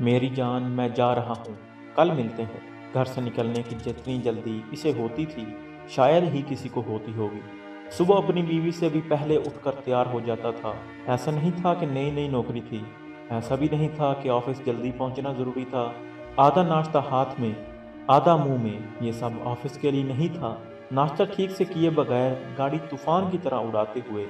میری جان میں جا رہا ہوں، کل ملتے ہیں۔ گھر سے نکلنے کی جتنی جلدی اسے ہوتی تھی شاید ہی کسی کو ہوتی ہوگی۔ صبح اپنی بیوی سے بھی پہلے اٹھ کر تیار ہو جاتا تھا۔ ایسا نہیں تھا کہ نئی نئی نوکری تھی، ایسا بھی نہیں تھا کہ آفس جلدی پہنچنا ضروری تھا۔ آدھا ناشتہ ہاتھ میں آدھا منہ میں، یہ سب آفس کے لیے نہیں تھا۔ ناشتہ ٹھیک سے کیے بغیر گاڑی طوفان کی طرح اڑاتے ہوئے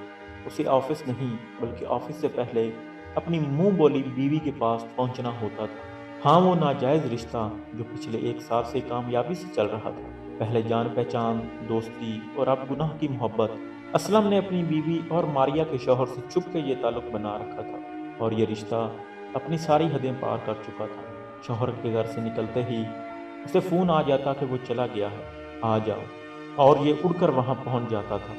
اسے آفس نہیں بلکہ آفس سے پہلے اپنی منہ بولی بیوی کے پاس پہنچنا ہوتا تھا۔ ہاں، وہ ناجائز رشتہ جو پچھلے 1 سال سے کامیابی سے چل رہا تھا، پہلے جان پہچان، دوستی اور اب گناہ کی محبت۔ اسلم نے اپنی بیوی اور ماریا کے شوہر سے چھپ کے یہ تعلق بنا رکھا تھا، اور یہ رشتہ اپنی ساری حدیں پار کر چکا تھا۔ شوہر کے گھر سے نکلتے ہی اسے فون آ جاتا کہ وہ چلا گیا ہے، آ جاؤ، اور یہ اڑ کر وہاں پہنچ جاتا تھا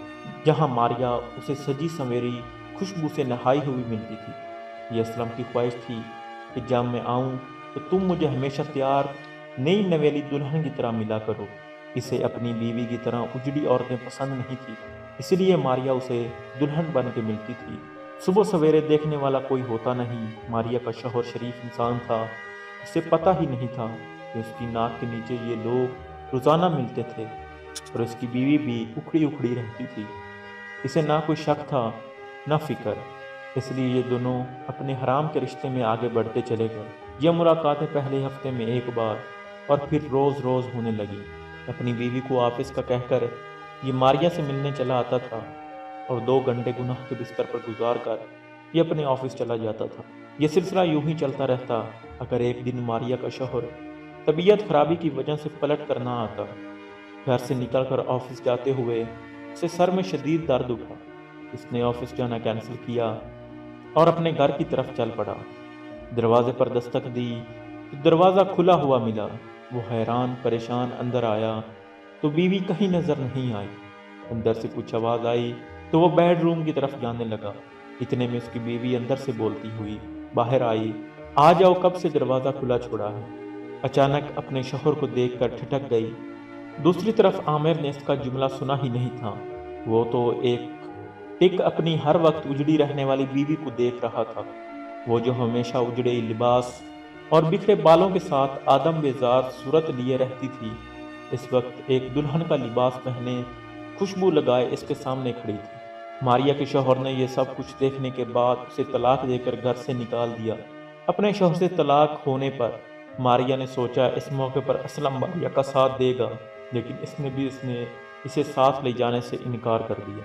جہاں ماریا اسے سجی سنویری خوشبو سے نہائی ہوئی ملتی تھی۔ یہ اسلم کی خواہش تھی کہ جب میں آؤں تو تم مجھے ہمیشہ تیار نئی نویلی دلہن کی طرح ملا کرو۔ اسے اپنی بیوی کی طرح اجڑی عورتیں پسند نہیں تھی، اس لیے ماریا اسے دلہن بن کے ملتی تھی۔ صبح سویرے دیکھنے والا کوئی ہوتا نہیں۔ ماریا کا شوہر شریف انسان تھا، اسے پتہ ہی نہیں تھا کہ اس کی ناک کے نیچے یہ لوگ روزانہ ملتے تھے، اور اس کی بیوی بھی اکھڑی اکھڑی رہتی تھی۔ اسے نہ کوئی شک تھا نہ فکر، اس لیے یہ دونوں اپنے حرام کے رشتے میں آگے بڑھتے چلے گئے۔ یہ ملاقاتیں پہلے ہفتے میں ایک بار اور پھر روز روز ہونے لگی۔ اپنی بیوی کو آفس کا کہہ کر یہ ماریا سے ملنے چلا آتا تھا، اور 2 گھنٹے گناہ کے بستر پر گزار کر یہ اپنے آفس چلا جاتا تھا۔ یہ سلسلہ یوں ہی چلتا رہتا اگر ایک دن ماریا کا شوہر طبیعت خرابی کی وجہ سے پلٹ کر نہ آتا۔ گھر سے نکل کر آفس جاتے ہوئے اسے سر میں شدید درد اٹھا۔ اس نے آفس جانا کینسل کیا اور اپنے گھر کی طرف چل پڑا۔ دروازے پر دستک دی تو دروازہ کھلا ہوا ملا۔ وہ حیران پریشان اندر آیا تو بیوی کہیں نظر نہیں آئی۔ اندر سے کچھ آواز آئی تو وہ بیڈ روم کی طرف جانے لگا۔ اتنے میں اس کی بیوی اندر سے بولتی ہوئی باہر آئی، آ جاؤ، کب سے دروازہ کھلا چھوڑا ہے۔ اچانک اپنے شوہر کو دیکھ کر ٹھٹک گئی۔ دوسری طرف عامر نے اس کا جملہ سنا ہی نہیں تھا۔ وہ تو ایک ٹک اپنی ہر وقت اجڑی رہنے والی بیوی کو دیکھ رہا تھا، وہ جو ہمیشہ اجڑے لباس اور بکھرے بالوں کے ساتھ آدم بے زار صورت لیے رہتی تھی، اس وقت ایک دلہن کا لباس پہنے خوشبو لگائے اس کے سامنے کھڑی تھی۔ ماریا کے شوہر نے یہ سب کچھ دیکھنے کے بعد اسے طلاق دے کر گھر سے نکال دیا۔ اپنے شوہر سے طلاق ہونے پر ماریا نے سوچا اس موقع پر اسلم ماریا کا ساتھ دے گا، لیکن اس نے اسے ساتھ لے جانے سے انکار کر دیا۔